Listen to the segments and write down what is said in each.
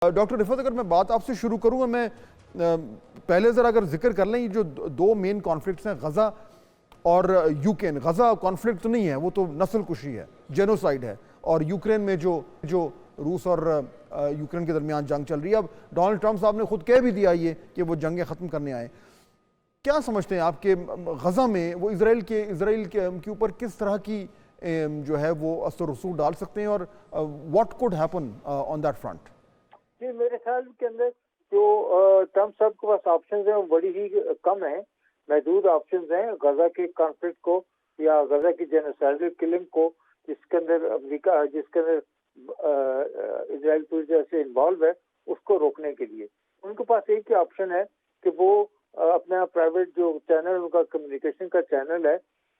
Doctor Rifat, अगर मैं बात आपसे शुरू करूँ, मैं पहले ज़रा अगर जिक्र कर लें, ये जो दो मेन कॉन्फ्लिक्ट्स हैं, गज़ा और यूक्रेन। गज़ा कॉन्फ्लिक्ट तो नहीं है, वो तो नस्ल कुशी है, जेनोसाइड है। और यूक्रेन में जो जो रूस और यूक्रेन के दरमियान जंग चल रही है, अब डोनाल्ड ट्रंप साहब ने खुद कह भी दिया ये कि वो जंगें ख़त्म करने आए। क्या समझते हैं आपके गज़ा में वो इसराइल के ऊपर किस तरह की जो है वो असर रसूख डाल सकते हैं, और what could happen on that front? जी, मेरे ख्याल के अंदर जो ट्रम्प साहब के पास ऑप्शंस हैं वो बड़ी ही कम है, महदूद ऑप्शंस हैं गजा के कॉन्फ्लिक्ट को या गजा की जेनोसाइडल किलिंग को, जिसके अंदर अमेरिका, जिसके अंदर इजराइल पूरी तरह से इन्वॉल्व है, उसको रोकने के लिए उनके पास एक ही ऑप्शन है कि वो अपना प्राइवेट जो चैनल, उनका कम्युनिकेशन का चैनल है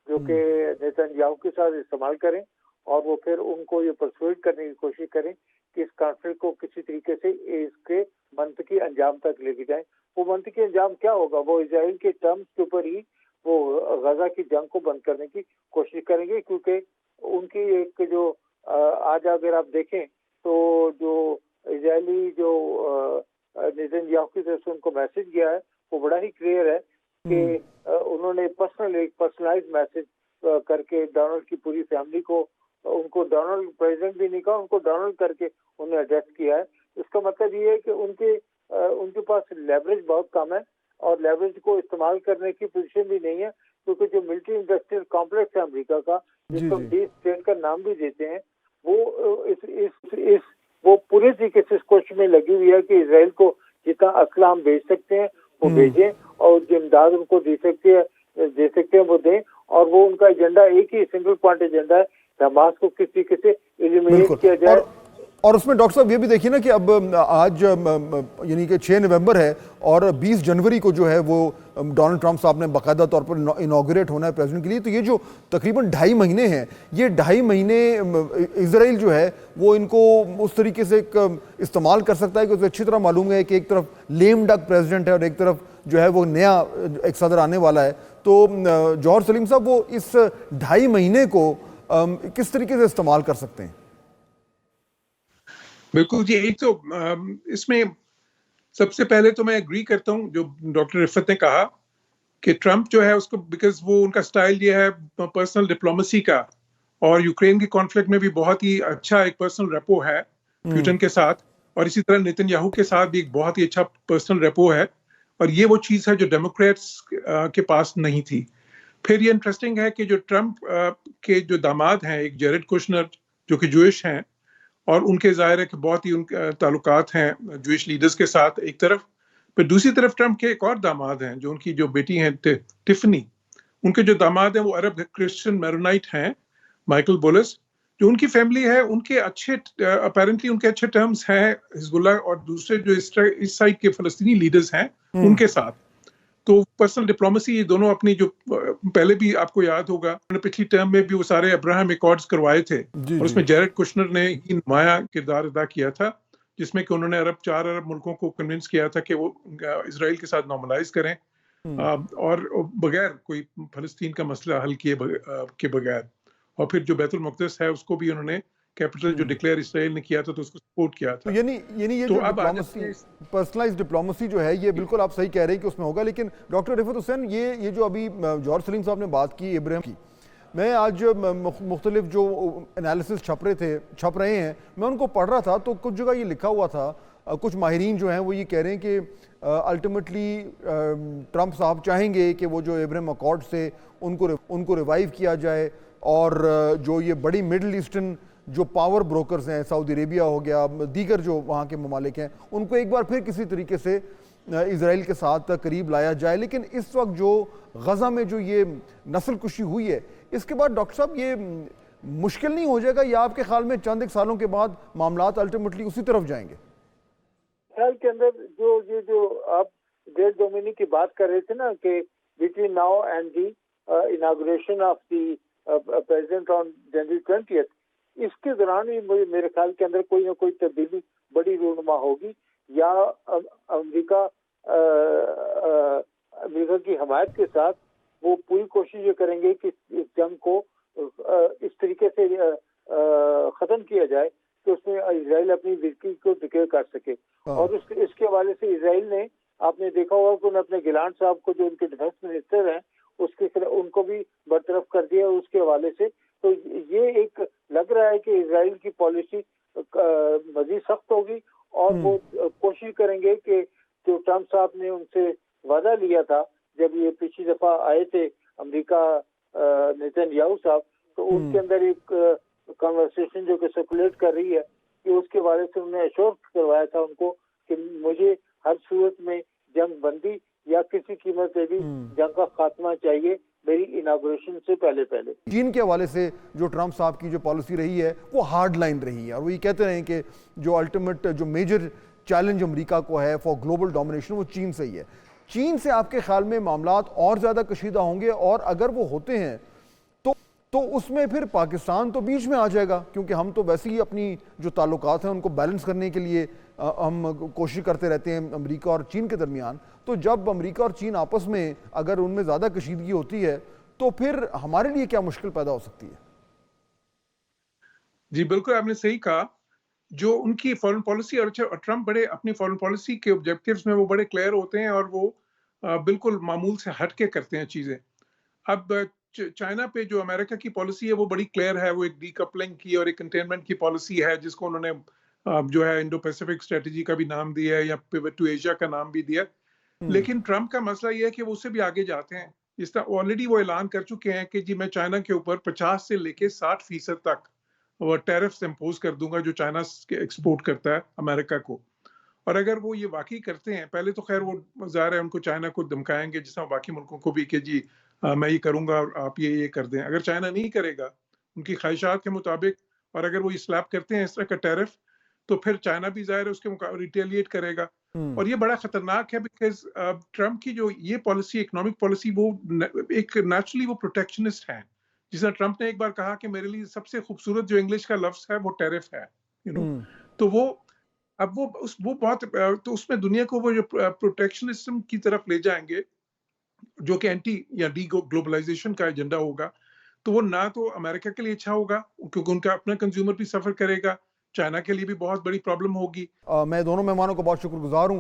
जो कि नेतन्याहू के साथ इस्तेमाल करें, और वो फिर उनको ये परसुएड करने की कोशिश करें कि इस कॉन्फ्लिक्ट को किसी तरीके से इसके मंतकी अंजाम तक लेके जाएं। वो मंतकी अंजाम क्या होगा? वो इजराइल के टर्म्स के ऊपर ही वो गजा की जंग को बंद करने की कोशिश करेंगे, क्योंकि उनकी एक जो आज अगर आप देखें तो जो इजरायली जो नेतन्याहू की तरफ से उनको मैसेज गया है वो बड़ा ही क्लियर है कि उन्होंने एक पर्सनलाइज मैसेज करके डोनाल्ड की पूरी फैमिली को, उनको डोनाल्ड प्रेसिडेंट भी नहीं कहा, उनको डोनाल्ड करके उन्हें एड्रेस किया है। इसका मतलब ये है कि उनके पास लेवरेज बहुत कम है और लेवरेज को इस्तेमाल करने की पोजीशन भी नहीं है, क्योंकि जो मिलिट्री इंडस्ट्रियल कॉम्प्लेक्स है अमेरिका का, जिसको डीप स्टेट का नाम भी देते हैं, वो वो पूरे तरीके से इस कोशिश में लगी हुई है कि इसराइल को जितना असला हम भेज सकते हैं वो भेजें, और जो इमदाद उनको दे सकते हैं वो दें। और वो उनका एजेंडा एक ही सिंगल पॉइंट एजेंडा है, हमास को किस तरीके से एलिमिनेट किया जाए। और उसमें डॉक्टर साहब ये भी देखिए ना कि अब आज यानी कि 6 नवंबर है और 20 जनवरी को जो है वो डोनाल्ड ट्रंप साहब ने बाकायदा तौर पर इनॉग्रेट होना है प्रेसिडेंट के लिए। तो ये जो तकरीबन 2.5 महीने हैं, ये 2.5 महीने इजराइल जो है वो इनको उस तरीके से इस्तेमाल कर सकता है कि उसे अच्छी तरह मालूम है कि एक तरफ लेम डक प्रेसिडेंट है और एक तरफ जो है वो नया एक सदर आने वाला है। तो जौहर सलीम साहब, वो इस 2.5 महीने को किस तरीके से इस्तेमाल कर सकते हैं? बिल्कुल जी, एक तो इसमें सबसे पहले तो मैं एग्री करता हूं जो डॉक्टर रिफत ने कहा कि ट्रंप जो है उसको, बिकॉज वो उनका स्टाइल ये है पर्सनल डिप्लोमेसी का, और यूक्रेन के कॉन्फ्लिक्ट में भी बहुत ही अच्छा एक पर्सनल रेपो है पुतिन के साथ, और इसी तरह नेतन्याहू के साथ भी एक बहुत ही अच्छा पर्सनल रेपो है, और ये वो चीज है जो डेमोक्रेट्स के पास नहीं थी। फिर ये इंटरेस्टिंग है कि जो ट्रंप के जो दामाद हैं, एक जेरेड कुशनर जो कि जूइश हैं, और उनके ज़ाहिर है कि बहुत ही उनके ताल्लुकात हैं जूइश लीडर्स के साथ एक तरफ। फिर दूसरी तरफ ट्रंप के एक और दामाद हैं, जो उनकी जो बेटी हैं टिफनी, उनके जो दामाद हैं वो अरब क्रिश्चियन मैरोनाइट हैं, माइकल बुलस। जो उनकी फैमिली है, उनके अच्छे अपेरेंटली उनके अच्छे टर्म्स हैं हिजबुल्लाह और दूसरे जो इस साइड के फलस्तीनी लीडर्स हैं उनके साथ। तो पर्सनल डिप्लोमेसी ये दोनों अपनी, जो पहले भी आपको याद होगा पिछली टर्म में भी वो सारे अब्राहम एकॉर्ड्स करवाए थे, और उसमें जेरेड कुशनर ने ही नुमाया किरदार अदा किया था, जिसमें कि उन्होंने 4 अरब मुल्कों को कन्विंस किया था कि वो इजराइल के साथ नॉर्मलाइज करें और बगैर कोई फलस्तीन का मसला हल किए के बगैर। और फिर जो बैतुल मुक़द्दस है उसको भी उन्होंने कैपिटल जो डिक्लेयर इसराइल ने किया था तो उसको सपोर्ट किया था। तो यानी ये तो जो डिप्लोमेसी, पर्सनलाइज्ड डिप्लोमेसी जो है, ये बिल्कुल आप सही कह रहे हैं कि उसमें होगा। लेकिन डॉक्टर रिफत हुसैन, ये जो अभी जौहर सलीम साहब ने बात की इब्राहिम की, मैं आज मुख्तलिफ जो एनालिसिस छप रहे हैं, मैं उनको पढ़ रहा था तो कुछ जगह ये लिखा हुआ था, कुछ माहिरीन जो हैं वो ये कह रहे हैं कि अल्टीमेटली ट्रंप साहब चाहेंगे कि वो जो इब्राहिम अकॉर्ड से उनको रिवाइव किया जाए, और जो ये बड़ी मिडल ईस्टर्न जो पावर ब्रोकर्स हैं, सऊदी अरेबिया हो गया, दीगर जो वहाँ के ममालिक हैं, उनको एक बार फिर किसी तरीके से इजराइल के साथ करीब लाया जाए। लेकिन इस वक्त जो गज़ा में जो ये नस्ल कुशी हुई है, इसके बाद डॉक्टर साहब ये मुश्किल नहीं हो जाएगा, या आपके ख्याल में चंद एक सालों के बाद मामलात अल्टीमेटली उसी तरफ जाएंगे? ख्याल के अंदर जो आप ग्रेट डोमिनी की बात कर रहे थे ना, कि between now and the inauguration of the president on January 20th, इसके दौरान ही मेरे ख्याल के अंदर कोई ना कोई तब्दीली बड़ी रूनुमा होगी, या अमेरिका की हमायत के साथ वो पूरी कोशिश ये करेंगे कि इस जंग को इस तरीके से खत्म किया जाए कि उसमें इसराइल अपनी विक्ट्री को डिक्लेयर कर सके। और इसके हवाले से इसराइल ने, आपने देखा होगा कि उन्होंने अपने गिलान साहब को, जो उनके डिफेंस मिनिस्टर हैं, उनको भी बरतरफ कर दिया उसके हवाले से। तो ये एक लग रहा है कि इसराइल की पॉलिसी मजीद सख्त होगी और वो कोशिश करेंगे कि जो ट्रम्प साहब ने उनसे वादा लिया था जब ये पिछली दफा आए थे अमेरिका, नेतन्याहू साहब, तो उनके अंदर एक कन्वर्सेशन जो कि सर्कुलेट कर रही है कि उसके बारे से उन्होंने एश्योर करवाया था उनको कि मुझे हर सूरत में जंग बंदी या किसी कीमत पे भी जंग का खात्मा चाहिए मेरी इनाग्रेशन से पहले। चीन के हवाले से जो ट्रम्प साहब की जो पॉलिसी रही है वो हार्ड लाइन रही है और वो ये कहते रहे कि जो अल्टीमेट, जो मेजर चैलेंज अमेरिका को है फॉर ग्लोबल डोमिनेशन वो चीन से ही है। चीन से आपके ख्याल में मामलात और ज़्यादा कशीदा होंगे और अगर वो होते हैं तो उसमें फिर पाकिस्तान तो बीच में आ जाएगा, क्योंकि हम तो वैसे ही अपनी जो ताल्लुकात हैं उनको बैलेंस करने के लिए हम कोशिश करते रहते हैं अमेरिका और चीन के दरमियान। तो जब अमेरिका और चीन आपस में अगर उनमें ज़्यादा कशीदगी होती है तो फिर हमारे लिए क्या मुश्किल पैदा हो सकती है? जी बिल्कुल, आपने सही कहा। जो उनकी फॉरेन पॉलिसी और ट्रम्प बड़े अपनी फॉरेन पॉलिसी के ऑब्जेक्टिव्स में वो बड़े क्लियर होते हैं और वो बिल्कुल मामूल से हट के करते हैं चीज़ें। अब चाइना पे जो अमेरिका की पॉलिसी है वो बड़ी क्लियर है, वो एक डीकपलिंग की और एक कंटेनमेंट की पॉलिसी है जिसको उन्होंने जो है इंडो पैसिफिक स्ट्रेटजी का भी नाम दिया है या पिवट टू एशिया का नाम भी दिया। लेकिन ट्रम्प का मसला ये है कि वो उससे भी आगे जाते हैं। इस तरह ऑलरेडी वो ऐलान कर चुके हैं कि जी मैं चाइना के ऊपर 50 से लेके 60% तक वो टैरिफ्स इम्पोज कर दूंगा जो चाइना एक्सपोर्ट करता है अमेरिका को। और अगर वो ये वाकई करते हैं, पहले तो खैर वो ज़ाहिर है उनको चाइना को धमकाएंगे जिस तरह बाकी मुल्कों को भी कि जी मैं ये करूंगा और आप ये कर दें। अगर चाइना नहीं करेगा उनकी ख्वाहिशात के मुताबिक और अगर वो स्लैब करते हैं इस तरह का टैरिफ, तो फिर चाइना भी ज़ाहिर है उसके मुकाबले रिटेलिएट करेगा। और ये बड़ा खतरनाक है बिकॉज ट्रम्प की जो ये पॉलिसी, इकोनॉमिक पॉलिसी, वो एक नेचुरली वो प्रोटेक्शनिस्ट है। जिस तरह ट्रम्प ने एक बार कहा कि मेरे लिए सबसे खूबसूरत जो इंग्लिश का लफ्ज है वो टैरिफ है, तो वो अब वो बहुत तो उसमें दुनिया को वो जो प्रोटेक्शनिज्म की तरफ ले जाएंगे जो कि एंटी या डी ग्लोबलाइजेशन का एजेंडा होगा, तो वो ना तो अमेरिका के लिए अच्छा होगा क्योंकि उनका अपना कंज्यूमर भी सफर करेगा, चाइना के लिए भी बहुत बड़ी प्रॉब्लम होगी। मैं दोनों मेहमानों को बहुत शुक्रगुजार हूँ।